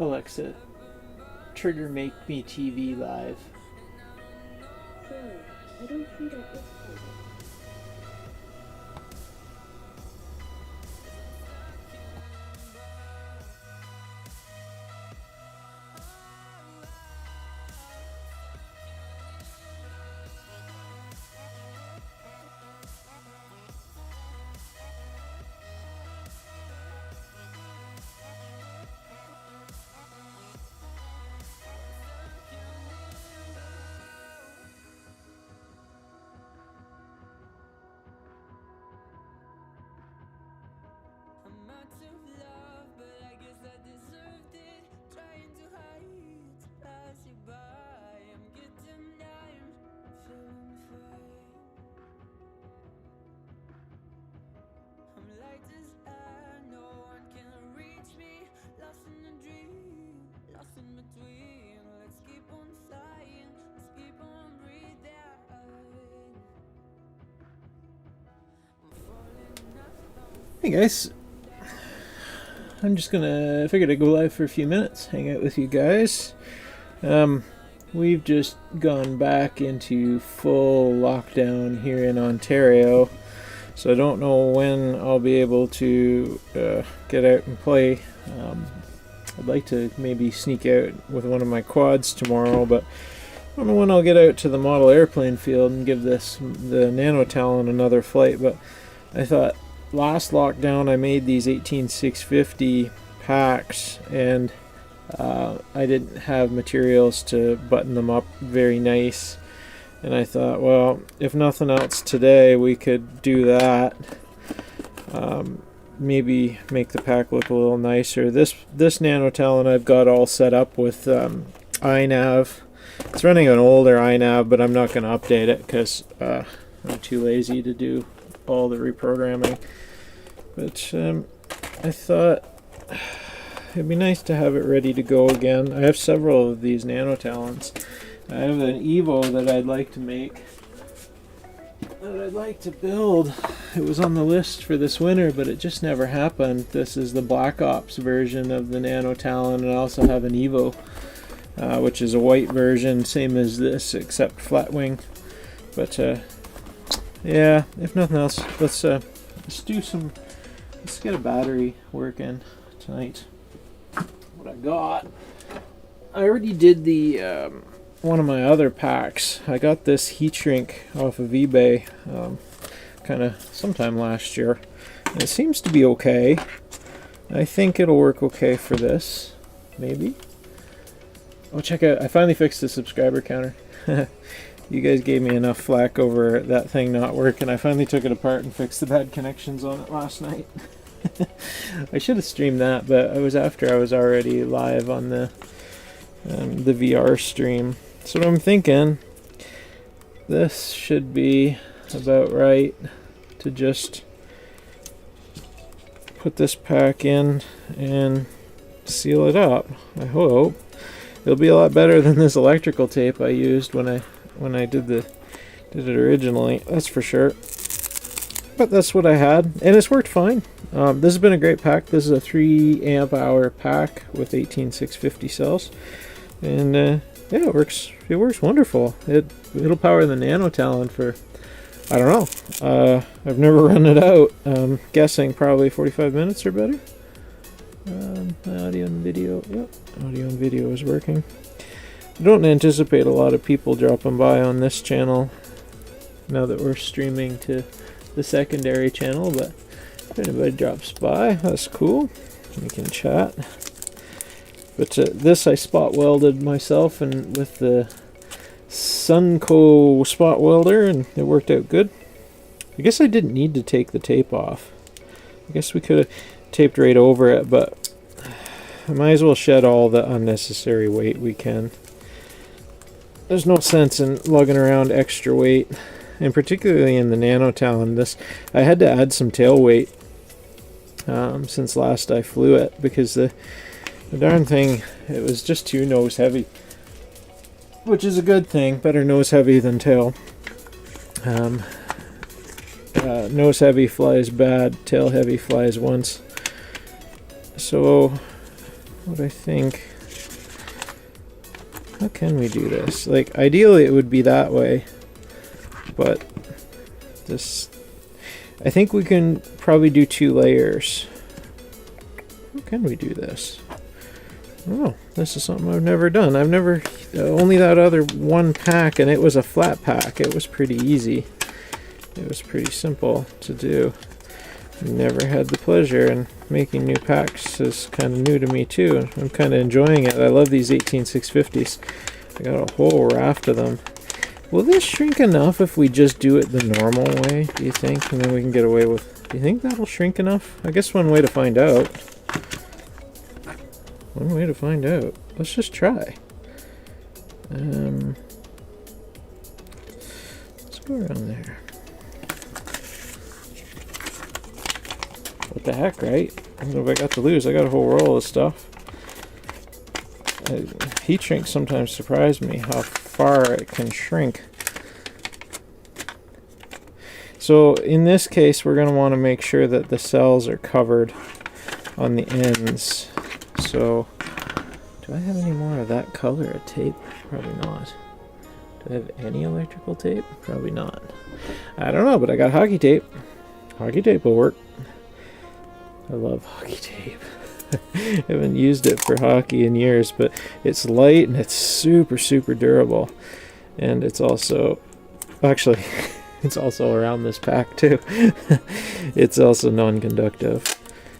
Alexa, trigger Make Me TV Live. I don't think I did that. Hey guys, I'm just gonna figured I'd go live for a few minutes, hang out with you guys. We've just gone back into full lockdown here in Ontario, so I don't know when I'll be able to get out and play. I'd like to maybe sneak out with one of my quads tomorrow, but I don't know when I'll get out to the model airplane field and give the Nano Talon another flight. But I thought last lockdown I made these 18650 packs, and I didn't have materials to button them up very nice, and I thought, well, if nothing else today we could do that. Maybe make the pack look a little nicer. This Nano Talon I've got all set up with iNav. It's running an older iNav, but I'm not going to update it because I'm too lazy to do all the reprogramming. But I thought it'd be nice to have it ready to go again. I have several of these Nano Talons. I have an Evo that I'd like to make, that I'd like to build. It was on the list for this winter, but it just never happened. This is the Black Ops version of the Nano Talon, and I also have an Evo, which is a white version, same as this, except flat wing. But yeah, if nothing else, let's get a battery working tonight. What I got, I already did the one of my other packs. I got this heat shrink off of eBay kind of sometime last year, and it seems to be okay. I think it'll work okay for this, maybe. Oh, check out, I finally fixed the subscriber counter. You guys gave me enough flack over that thing not working. I finally took it apart and fixed the bad connections on it last night. I should have streamed that, but I was already live on the VR stream. So what I'm thinking, this should be about right to just put this pack in and seal it up. I hope it'll be a lot better than this electrical tape I used when I did it originally, that's for sure. But that's what I had, and it's worked fine. This has been a great pack. This is a 3 amp hour pack with 18650 cells, and yeah, it works wonderful. It'll power the Nano Talon for, I don't know, I've never run it out. Guessing probably 45 minutes or better. Audio and video, yep, audio and video is working. I don't anticipate a lot of people dropping by on this channel now that we're streaming to the secondary channel, but if anybody drops by, that's cool. We can chat. But this I spot welded myself and with the Sunco spot welder, and it worked out good. I guess I didn't need to take the tape off. I guess we could have taped right over it, but I might as well shed all the unnecessary weight we can. There's no sense in lugging around extra weight, and particularly in the Nano Talon. I had to add some tail weight since last I flew it, because the darn thing, it was just too nose heavy, which is a good thing. Better nose heavy than tail. Nose heavy flies bad, tail heavy flies once. So what I think. How can we do this? Like, ideally it would be that way, but this, I think we can probably do 2 layers. How can we do this? Oh, this is something I've never done. I've never, only that other one pack, and it was a flat pack. It was pretty easy. It was pretty simple to do. Never had the pleasure, and making new packs is kind of new to me too. I'm kind of enjoying it. I love these 18650s. I got a whole raft of them. Will this shrink enough if we just do it the normal way, do you think? And then we can get away with... Do you think that'll shrink enough? I guess one way to find out. One way to find out. Let's just try. Let's go around there. What the heck, right? I don't know if I got to lose. I got a whole roll of stuff. Heat shrink sometimes surprise me how far it can shrink. So in this case, we're going to want to make sure that the cells are covered on the ends. So, do I have any more of that color of tape? Probably not. Do I have any electrical tape? Probably not. I don't know, but I got hockey tape. Hockey tape will work. I love hockey tape. I haven't used it for hockey in years, but it's light and it's super, super durable. And it's also, actually, it's also around this pack too. It's also non-conductive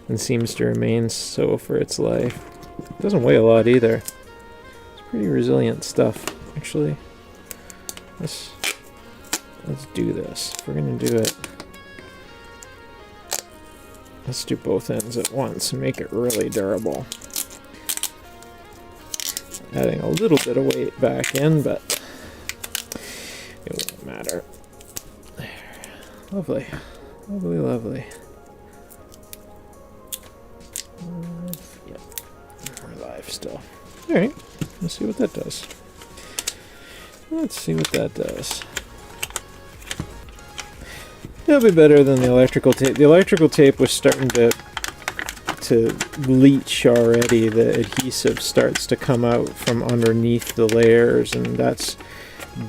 and seems to remain so for its life. It doesn't weigh a lot either. It's pretty resilient stuff. Actually, let's do this. If we're gonna do it, let's do both ends at once and make it really durable. Adding a little bit of weight back in, but it won't matter. There. Lovely. Lovely, lovely. Yep. We're live still. Alright, let's see what that does. Let's see what that does. It'll be better than the electrical tape. The electrical tape was starting to leach already. The adhesive starts to come out from underneath the layers, and that's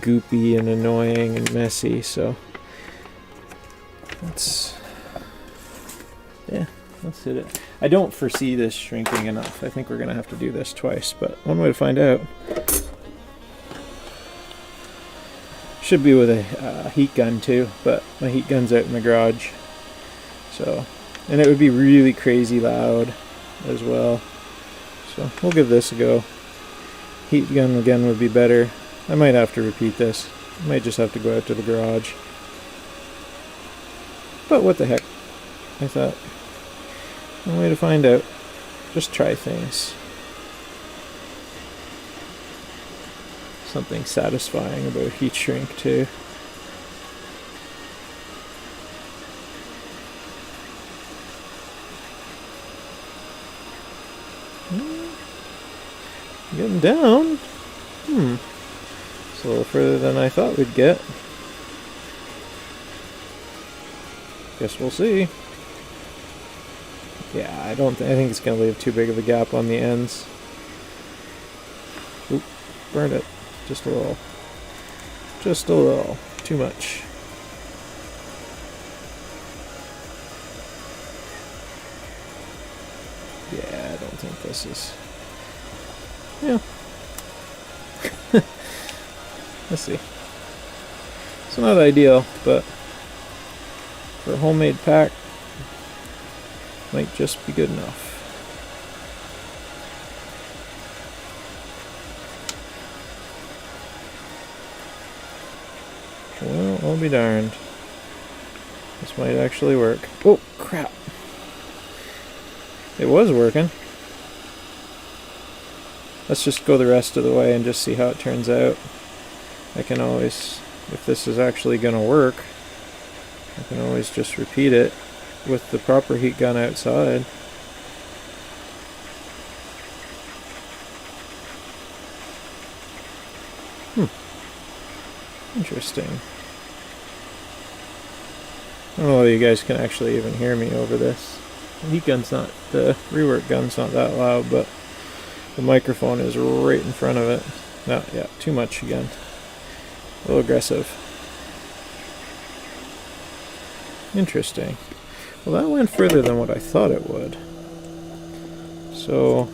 goopy and annoying and messy. So let's hit it. I don't foresee this shrinking enough. I think we're gonna have to do this twice, but one way to find out. Should be with a heat gun too, but my heat gun's out in the garage. So, and it would be really crazy loud as well. So we'll give this a go. Heat gun again would be better. I might have to repeat this. I might just have to go out to the garage. But what the heck? I thought, one way to find out. Just try things. Something satisfying about heat shrink too. Getting down. It's a little further than I thought we'd get. Guess we'll see. Yeah, I think it's gonna leave too big of a gap on the ends. Oop, burned it. Just a little. Just a little. Too much. Yeah, I don't think this is... Yeah. Let's see. It's not ideal, but for a homemade pack, might just be good enough. Well, I'll be darned. This might actually work. Oh, crap. It was working. Let's just go the rest of the way and just see how it turns out. I can always, if this is actually going to work, I can always just repeat it with the proper heat gun outside. Interesting. I don't know whether you guys can actually even hear me over this. The heat gun's not, the rework gun's not that loud, but The microphone is right in front of it. No, yeah, too much again. A little aggressive. Interesting. Well, that went further than what I thought it would. So...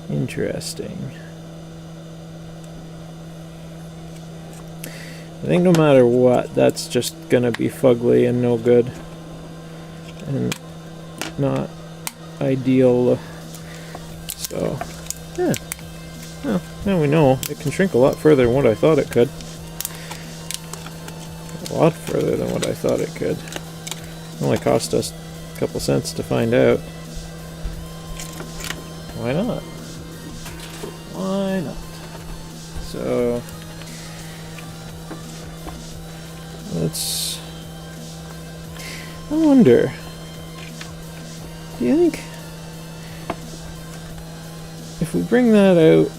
Interesting. I think no matter what, that's just gonna be fugly and no good. And not ideal. So, yeah. Well, now we know it can shrink a lot further than what I thought it could. A lot further than what I thought it could. It only cost us a couple cents to find out. Why not? Why not? So, let's... I wonder... Do you think... if we bring that out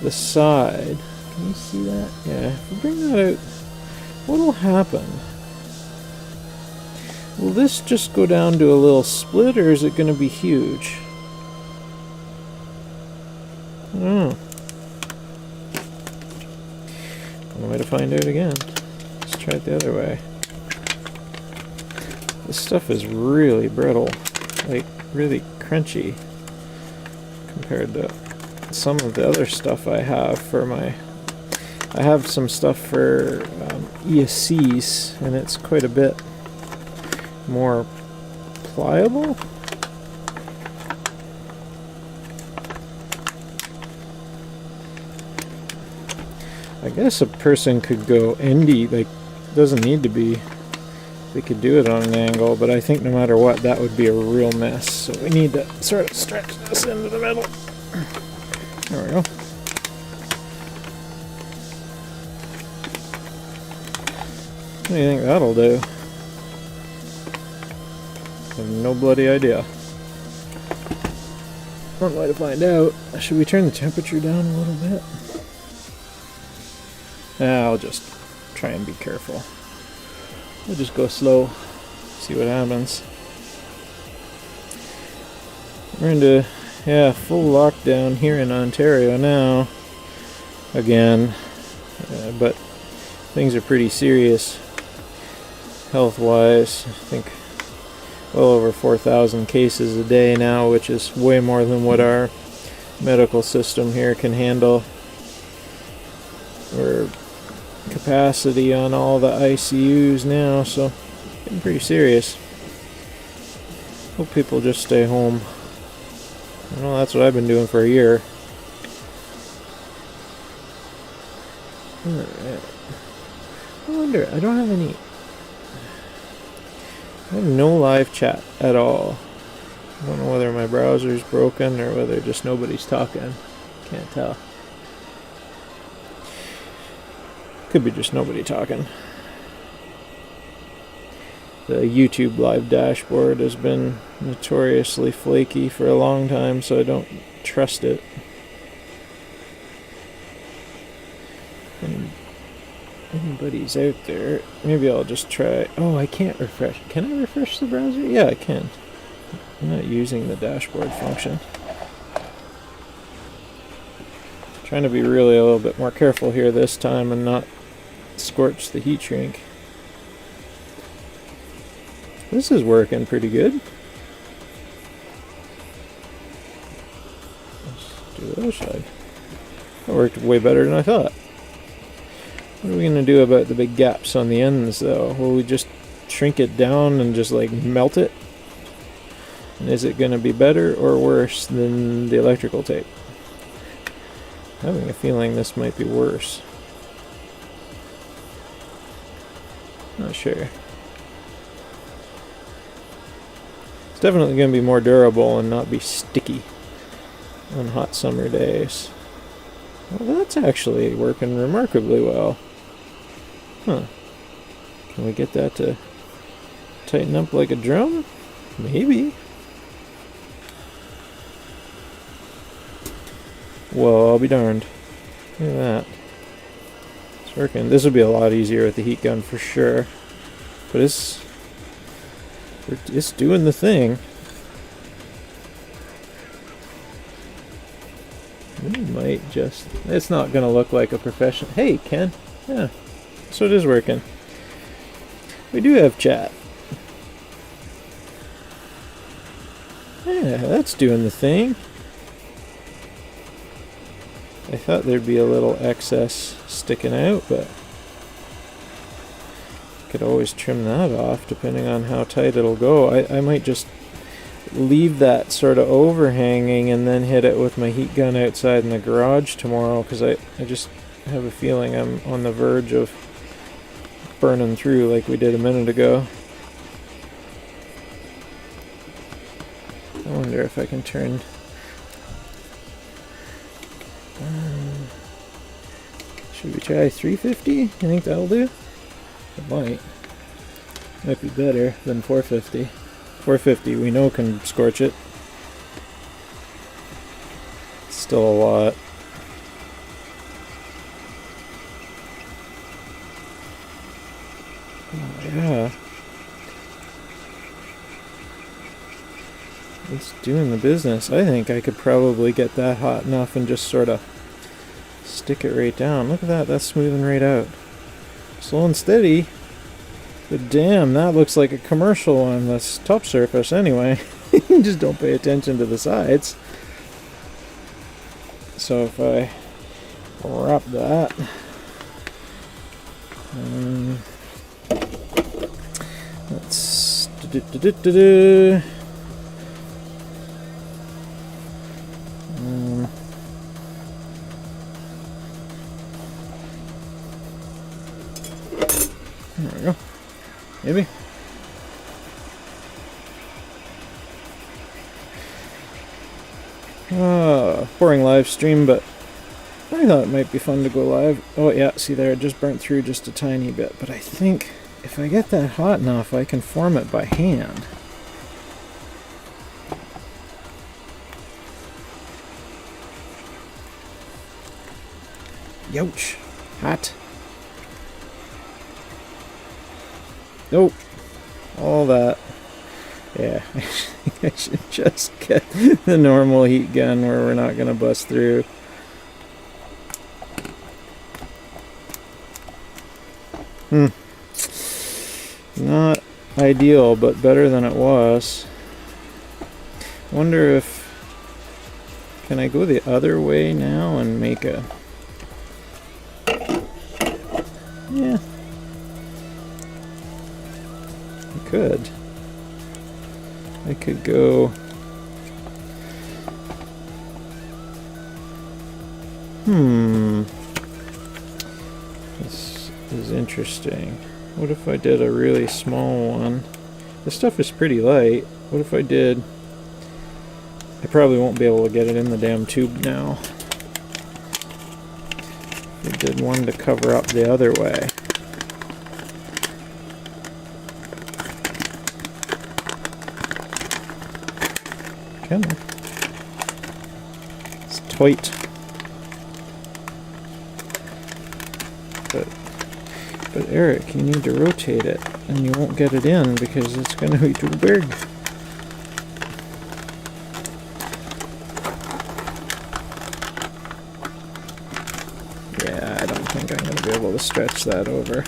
the side... Can you see that? Yeah, if we bring that out... What'll happen? Will this just go down to a little split, or is it going to be huge? I don't know. One way to find out again. Let's try it the other way. This stuff is really brittle, like really crunchy compared to some of the other stuff I have for my... I have some stuff for ESCs, and it's quite a bit more pliable. I guess a person could go endy, like, doesn't need to be, they could do it on an angle, but I think no matter what, that would be a real mess. So we need to sort of stretch this into the middle. There we go. What do you think that'll do? I have no bloody idea. One way to find out. Should we turn the temperature down a little bit? I'll just try and be careful. We'll just go slow, see what happens. We're into, full lockdown here in Ontario now. Again. But things are pretty serious health-wise. I think well over 4,000 cases a day now, which is way more than what our medical system here can handle. We're capacity on all the ICUs now, so getting pretty serious. Hope people just stay home. Well, that's what I've been doing for a year. Alright. I wonder, I don't have any... I have no live chat at all. I don't know whether my browser's broken or whether just nobody's talking. Can't tell. Could be just nobody talking. The YouTube live dashboard has been notoriously flaky for a long time, so I don't trust it. Anybody's out there. Maybe I'll just try. Oh, I can't refresh. Can I refresh the browser? Yeah, I can. I'm not using the dashboard function. Trying to be really a little bit more careful here this time and not scorch the heat shrink. This is working pretty good. Let's do the other side. That worked way better than I thought. What are we going to do about the big gaps on the ends, though? Will we just shrink it down and just, like, melt it? And is it going to be better or worse than the electrical tape? I'm having a feeling this might be worse. Not sure. It's definitely going to be more durable and not be sticky on hot summer days. Well, that's actually working remarkably well. Huh. Can we get that to tighten up like a drum? Maybe. Well, I'll be darned. Look at that. It's It's working. This would be a lot easier with the heat gun for sure. But it's doing the thing. We might just... It's not going to look like a professional... Hey, Ken. Yeah. So it is working. We do have chat. Yeah, that's doing the thing. I thought there'd be a little excess sticking out, but could always trim that off depending on how tight it'll go. I might just leave that sort of overhanging and then hit it with my heat gun outside in the garage tomorrow, because I just have a feeling I'm on the verge of burning through like we did a minute ago. I wonder if I can turn... should we try 350? You think that'll do? It might. Might be better than 450. 450 we know can scorch it. It's still a lot. Oh, yeah. It's doing the business. I think I could probably get that hot enough and just sort of stick it right down. Look at that, that's smoothing right out. Slow and steady. But damn, that looks like a commercial on this top surface anyway. Just don't pay attention to the sides. So if I wrap that, let's there we go. Maybe. Boring live stream, but I thought it might be fun to go live. Oh yeah, see there, it just burnt through just a tiny bit, but I think if I get that hot enough, I can form it by hand. Youch. Hot. Nope. All that. Yeah, I should just get the normal heat gun where we're not going to bust through. Not ideal, but better than it was. Wonder if... Can I go the other way now and make a... Yeah. I could. I could go... This is interesting. What if I did a really small one? This stuff is pretty light. What if I did... I probably won't be able to get it in the damn tube now. I did one to cover up the other way. Come on. It's tight. But Eric, you need to rotate it, and you won't get it in because it's going to be too big. Yeah, I don't think I'm going to be able to stretch that over.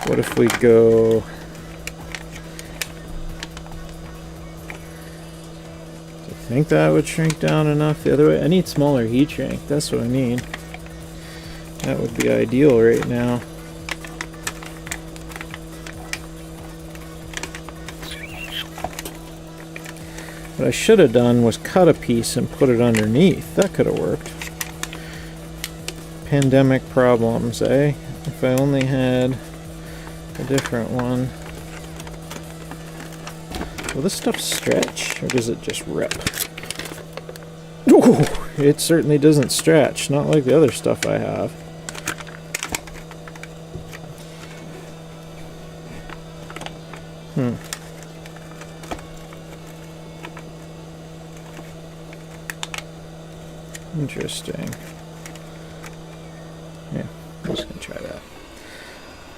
What if we go... I think that would shrink down enough the other way. I need smaller heat shrink, that's what I need. That would be ideal right now. What I should have done was cut a piece and put it underneath. That could have worked. Pandemic problems, eh? If I only had a different one. Will this stuff stretch, or does it just rip? Ooh, it certainly doesn't stretch, not like the other stuff I have. Interesting. Yeah, I'm just gonna try that.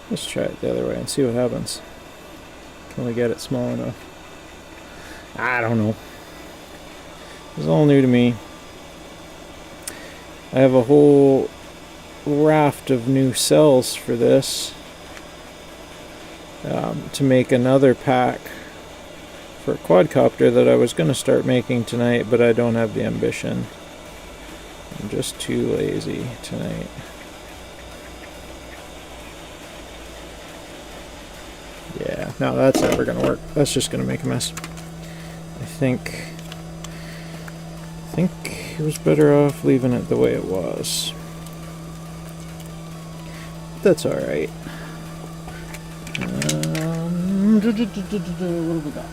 Let's try it the other way and see what happens. Can we get it small enough? I don't know. It's all new to me. I have a whole raft of new cells for this to make another pack for a quadcopter that I was going to start making tonight, but I don't have the ambition. I'm just too lazy tonight. Yeah, no, that's never going to work. That's just going to make a mess. I think it was better off leaving it the way it was. That's alright. What have we got?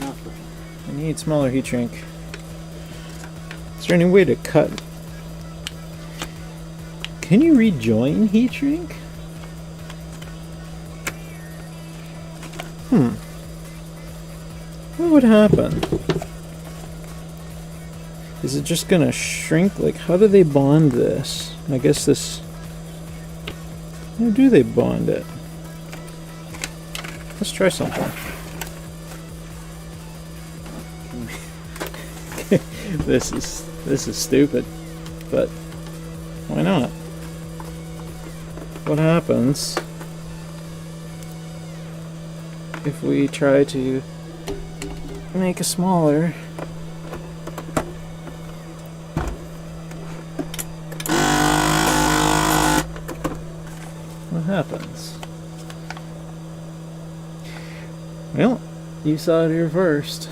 Nothing. I need smaller heat shrink. Is there any way to cut? Can you rejoin heat shrink? What would happen? Is it just gonna shrink? Like, how do they bond this? I guess this... How do they bond it? Let's try something. This is stupid, but why not? What happens if we try to make a smaller? What happens? Well, you saw it here first.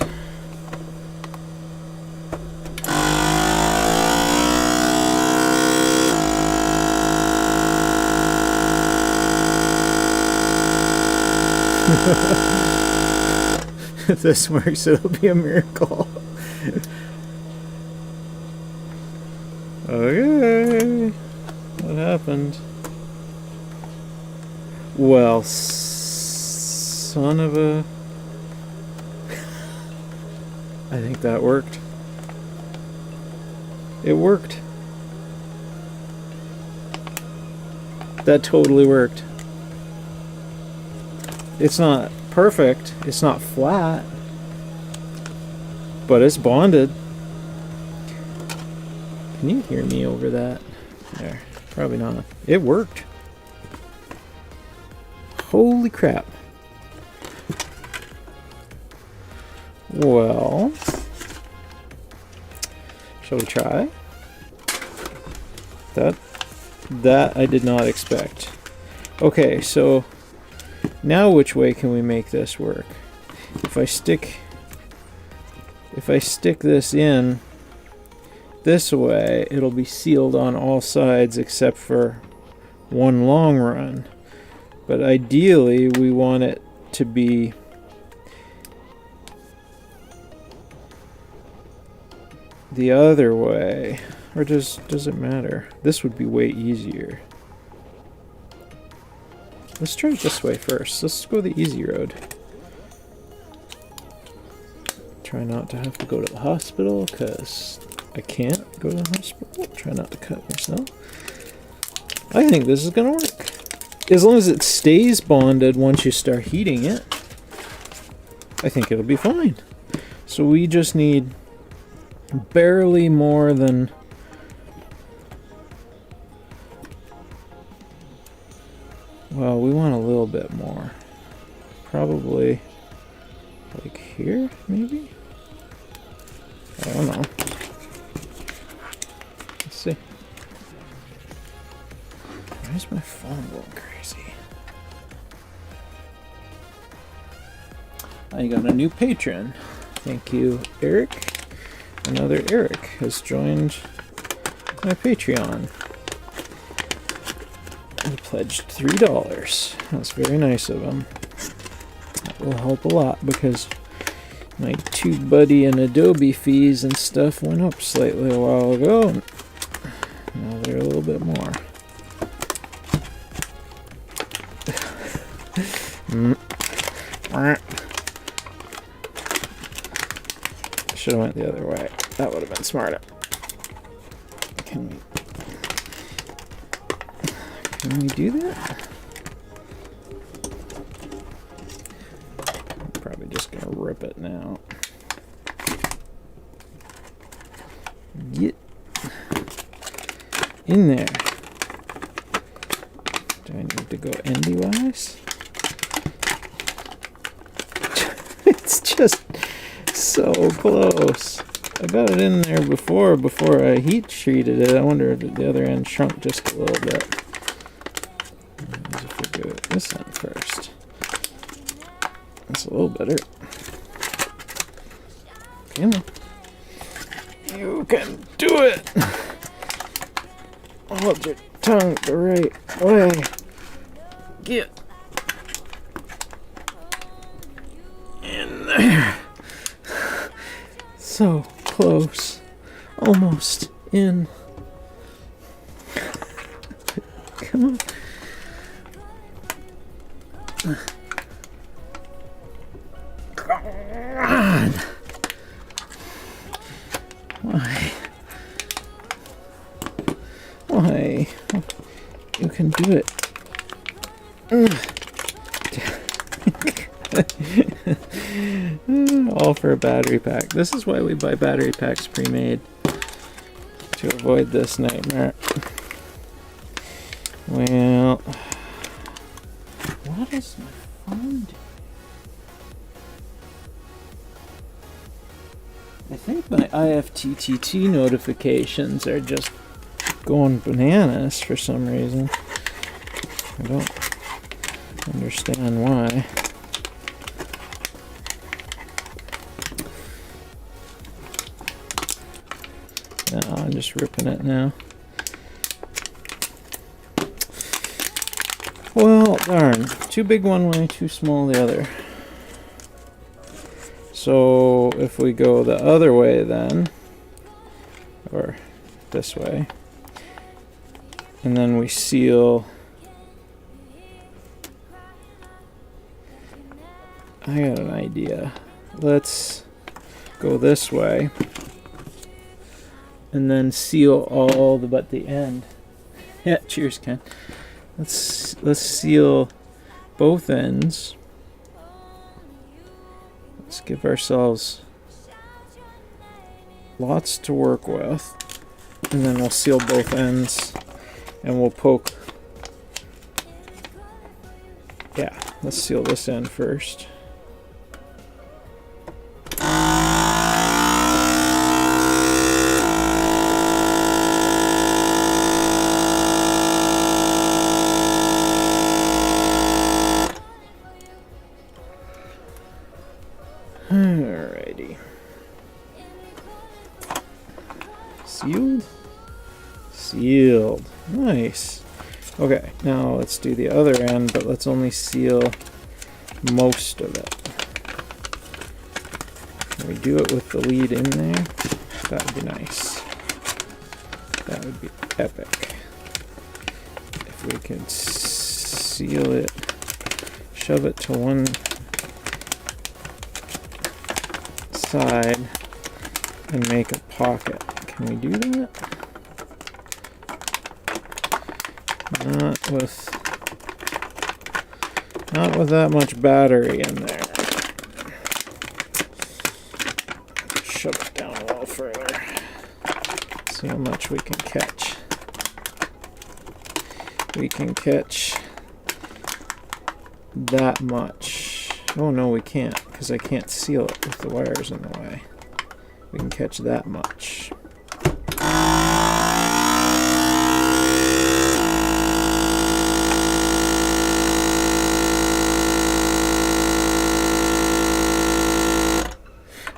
If this works, it'll be a miracle. Okay. What happened? Well, son of a... I think that worked. It worked. That totally worked. It's not perfect, it's not flat, but it's bonded. Can you hear me over that? There, probably not. It worked. Holy crap. Well, shall we try? That I did not expect. Okay, so now which way can we make this work? If I stick this in this way, it'll be sealed on all sides except for one long run. But ideally, we want it to be the other way. Or does it matter? This would be way easier. Let's try it this way first. Let's go the easy road. Try not to have to go to the hospital, because I can't go to the hospital. Try not to cut yourself. I think this is going to work. As long as it stays bonded once you start heating it, I think it'll be fine. So we just need barely more than... Well, we want a little bit more. Probably like here, maybe? I don't know. Let's see. Why is my phone going crazy? I got a new patron. Thank you, Eric. Another Eric has joined my Patreon. He pledged $3. That's very nice of him. That will help a lot because my TubeBuddy and Adobe fees and stuff went up slightly a while ago. And now they're a little bit more. Should have went the other way. That would have been smarter. Can we do that? I'm probably just gonna rip it now. Get in there. Do I need to go endy-wise? It's just so close. I got it in there before I heat treated it. I wonder if the other end shrunk just a little bit. If we go this end first. That's a little better. Come on. You can do it! Hold your tongue the right way. Get in there. So close. Almost in. Come on. Come on. Why? Why? You can do it. All for a battery pack. This is why we buy battery packs pre-made, to avoid this nightmare. Well, what is my phone doing? I think my IFTTT notifications are just going bananas for some reason. I don't understand why. No, I'm just ripping it now. Well, darn. Too big one way, too small the other. So if we go the other way then, or this way, and then we seal, I got an idea. Let's go this way and then seal all but the end. Yeah, cheers, Ken. Let's seal both ends. Let's give ourselves lots to work with, and then we'll seal both ends, and we'll poke. Yeah, let's seal this end first. Alrighty. Sealed? Sealed. Nice. Okay, now let's do the other end, but let's only seal most of it. Can we do it with the lead in there? That would be nice. That would be epic. If we could seal it, shove it to one side and make a pocket. Can we do that? Not with that much battery in there. Shove it down a little further. See how much we can catch. We can catch that much. Oh no, we can't, because I can't seal it with the wires in the way. We can catch that much.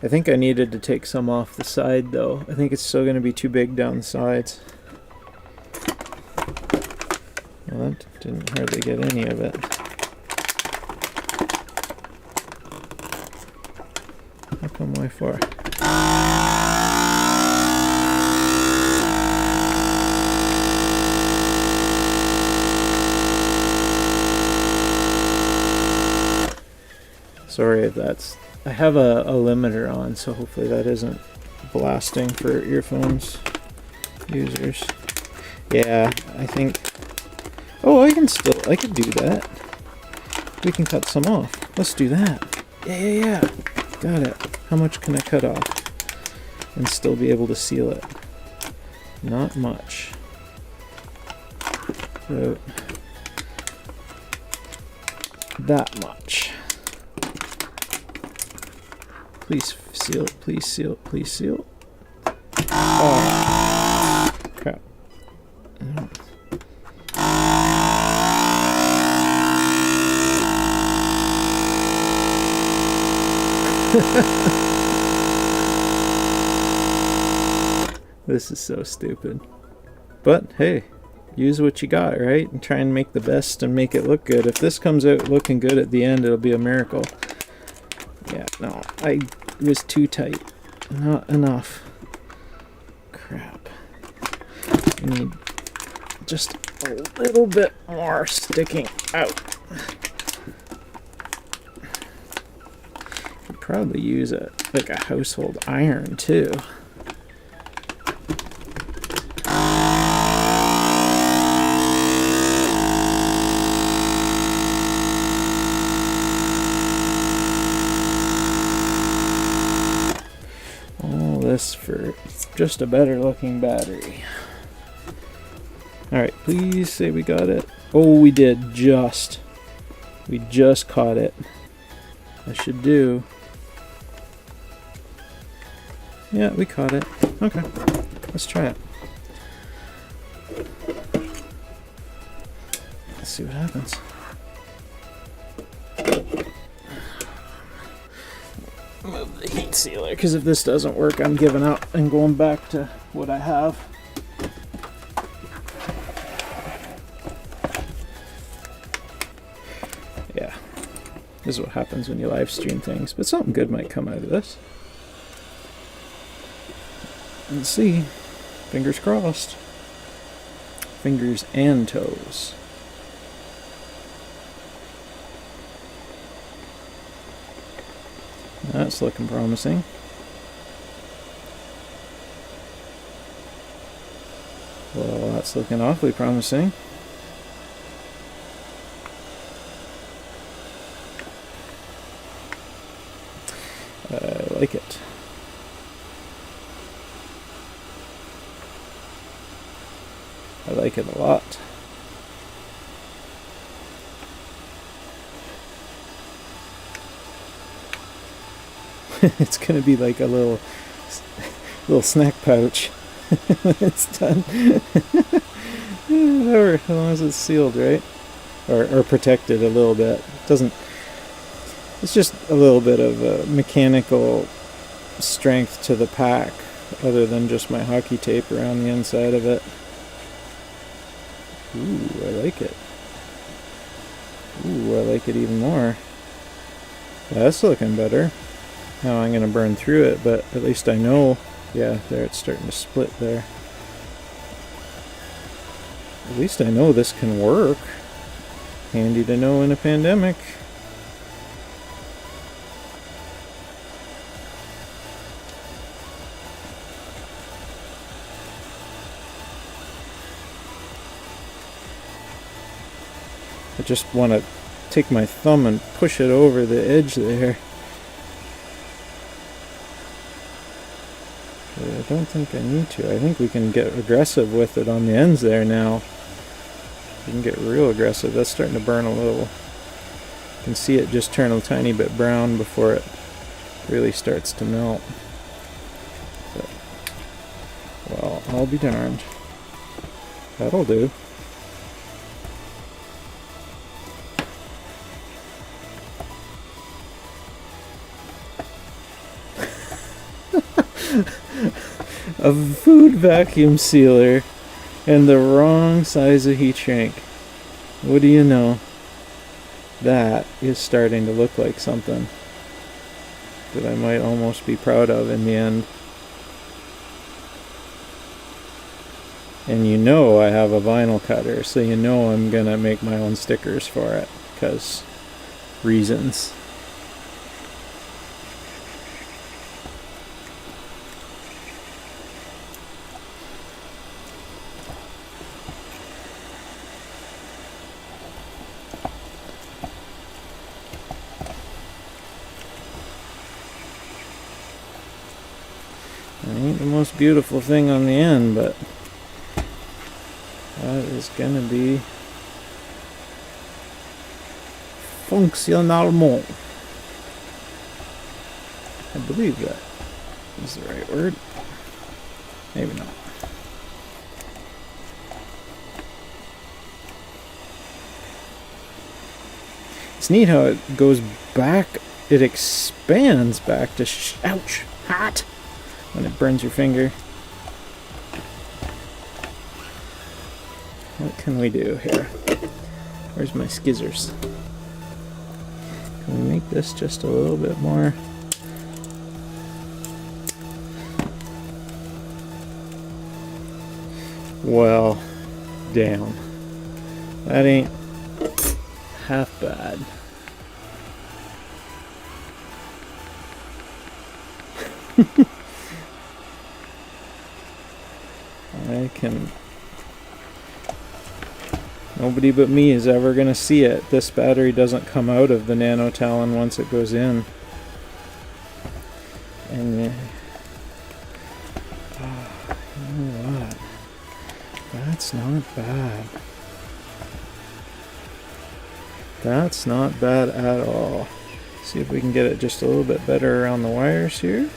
I think I needed to take some off the side though. I think it's still going to be too big down the sides. Well, that didn't hardly get any of it. How come why for? Sorry if that's I have a limiter on, so hopefully that isn't blasting for earphones users. Yeah, I think... Oh, I could do that. We can cut some off. Let's do that. Yeah. Got it. How much can I cut off and still be able to seal it? Not much. So, that much. Please seal it, please seal it, please seal it. Oh, crap. This is so stupid. But hey, use what you got, right? And try and make the best and make it look good. If this comes out looking good at the end, it'll be a miracle. Yeah, no, I was too tight. Not enough. Crap. I need just a little bit more sticking out. Could probably use like a household iron too. This for just a better looking battery. Alright, please say we got it. Oh, we did. We just caught it. I should do. Yeah, we caught it. Okay, let's try it. Let's see what happens. Move the heat sealer, because if this doesn't work, I'm giving up and going back to what I have. Yeah, this is what happens when you live stream things, but something good might come out of this. Let's see. Fingers crossed. Fingers and toes. That's looking promising. Well, that's looking awfully promising. I like it. I like it a lot. It's gonna be like a little snack pouch when it's done. Whatever, as long as it's sealed, right? Or protected a little bit. It's just a little bit of mechanical strength to the pack, other than just my hockey tape around the inside of it. Ooh, I like it. Ooh, I like it even more. That's looking better. Now I'm going to burn through it, but at least I know. Yeah, there, it's starting to split there. At least I know this can work. Handy to know in a pandemic. I just want to take my thumb and push it over the edge there. I don't think I need to. I think we can get aggressive with it on the ends there now. We can get real aggressive. That's starting to burn a little. You can see it just turn a tiny bit brown before it really starts to melt. But, well, I'll be darned. That'll do. A food vacuum sealer and the wrong size of heat shrink. What do you know? That is starting to look like something that I might almost be proud of in the end. And you know I have a vinyl cutter, so you know I'm gonna make my own stickers for it, because reasons. It ain't the most beautiful thing on the end, but that is gonna be fonctionnement. I believe that is the right word. Maybe not. It's neat how it goes back, it expands back to ouch, hot, when it burns your finger. What can we do here? Where's my skizzers? Can we make this just a little bit more? Well, damn. That ain't half bad. I can... Nobody but me is ever going to see it. This battery doesn't come out of the nanotalon once it goes in. And you know what? That's not bad. That's not bad at all. See if we can get it just a little bit better around the wires here.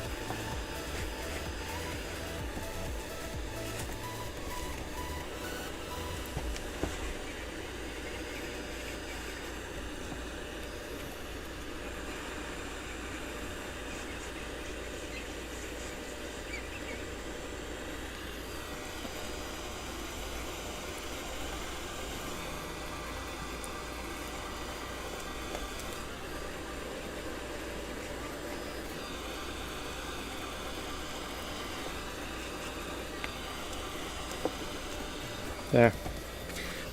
There.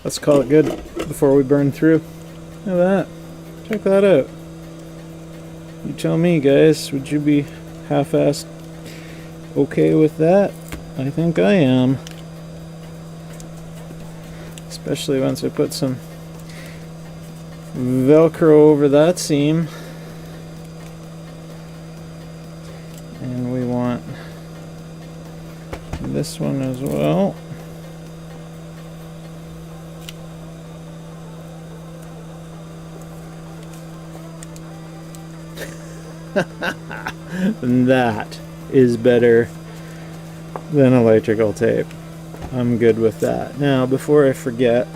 Let's call it good before we burn through. Look at that. Check that out. You tell me, guys, would you be half-assed okay with that? I think I am. Especially once I put some Velcro over that seam. And we want this one as well. That is better than electrical tape. I'm good with that. Now, before I forget,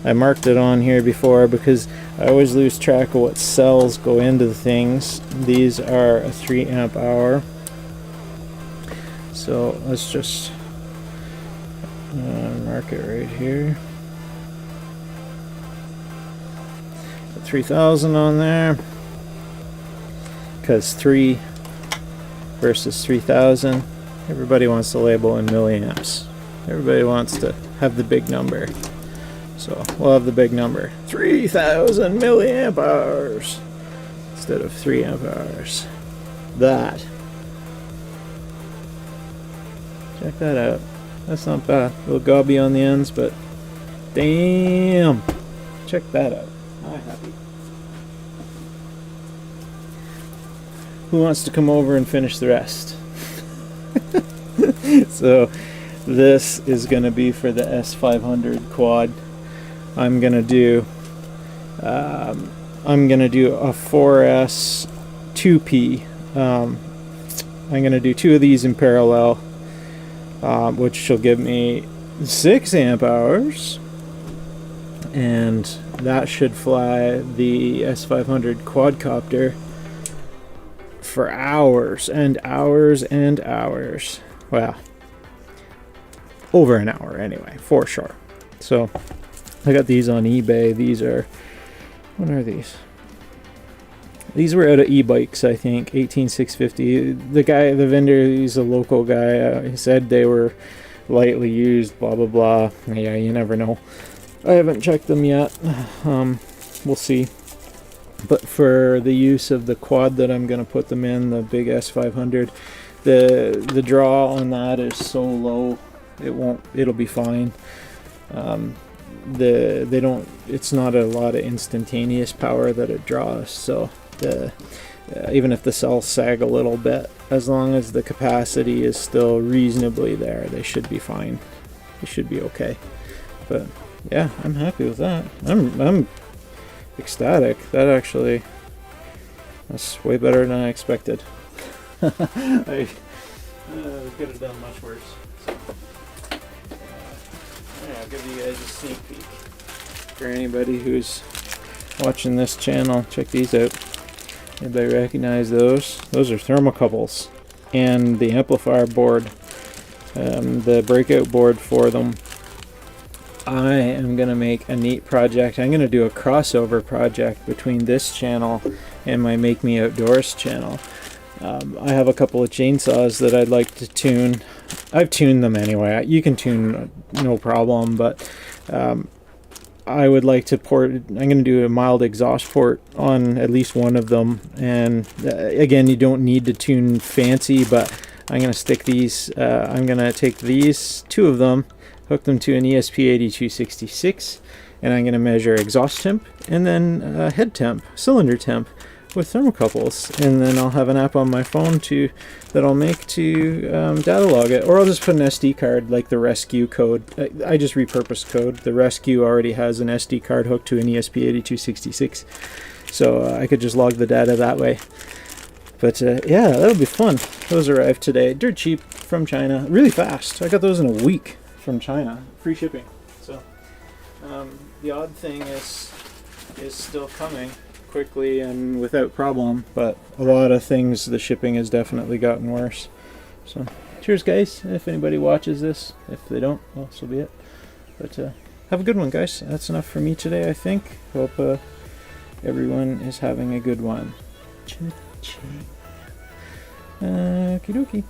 I marked it on here before because I always lose track of what cells go into the things. These are a 3 amp hour. So let's just mark it right here. Put 3000 on there. Because 3 versus 3000, everybody wants to label in milliamps. Everybody wants to have the big number. So we'll have the big number. 3000 milliamp hours instead of 3 amp hours. That. Check that out. That's not bad. A little gobby on the ends, but damn. Check that out. I'm happy. Who wants to come over and finish the rest? So this is going to be for the S500 quad. I'm going to do a 4S 2P. I'm going to do 2 of these in parallel, which shall give me 6 amp hours, and that should fly the S500 quadcopter for hours and hours and hours. Well, over an hour anyway, for sure. So I got these on eBay. These are, what are these? These were out of e-bikes, I think, 18650. The guy, the vendor, he's a local guy. He said they were lightly used, blah blah blah. Yeah, you never know. I haven't checked them yet. We'll see. But for the use of the quad that I'm going to put them in, the big S500, the draw on that is so low, it'll be fine. It's not a lot of instantaneous power that it draws, so even if the cells sag a little bit, as long as the capacity is still reasonably there, they should be fine. They should be okay. But yeah, I'm happy with that. I'm ecstatic. That's way better than I expected. I could have done much worse. So, yeah, I'll give you guys a sneak peek. For anybody who's watching this channel, check these out. Anybody recognize those? Those are thermocouples, and the amplifier board, the breakout board for them. I am going to make a neat project. I'm going to do a crossover project between this channel and my Make Me Outdoors channel. I have a couple of chainsaws that I'd like to tune. I've tuned them anyway. You can tune no problem, but I would like to port. I'm going to do a mild exhaust port on at least one of them. And again, you don't need to tune fancy, but I'm going to stick these. I'm going to take these, two of them, hook them to an ESP8266, and I'm going to measure exhaust temp and then head temp, cylinder temp with thermocouples, and then I'll have an app on my phone that I'll make to data log it, or I'll just put an SD card like the rescue code. I just repurposed code. The rescue already has an SD card hooked to an ESP8266, so I could just log the data that way. But yeah, that'll be fun. Those arrived today, dirt cheap from China, really fast. I got those in a week from China, free shipping. So the odd thing is still coming quickly and without problem, but a lot of things, the shipping has definitely gotten worse. So cheers guys, if anybody watches this. If they don't, well, so be it. But have a good one, guys. That's enough for me today, I think. Hope everyone is having a good one. Cha-ching. Okie dokie.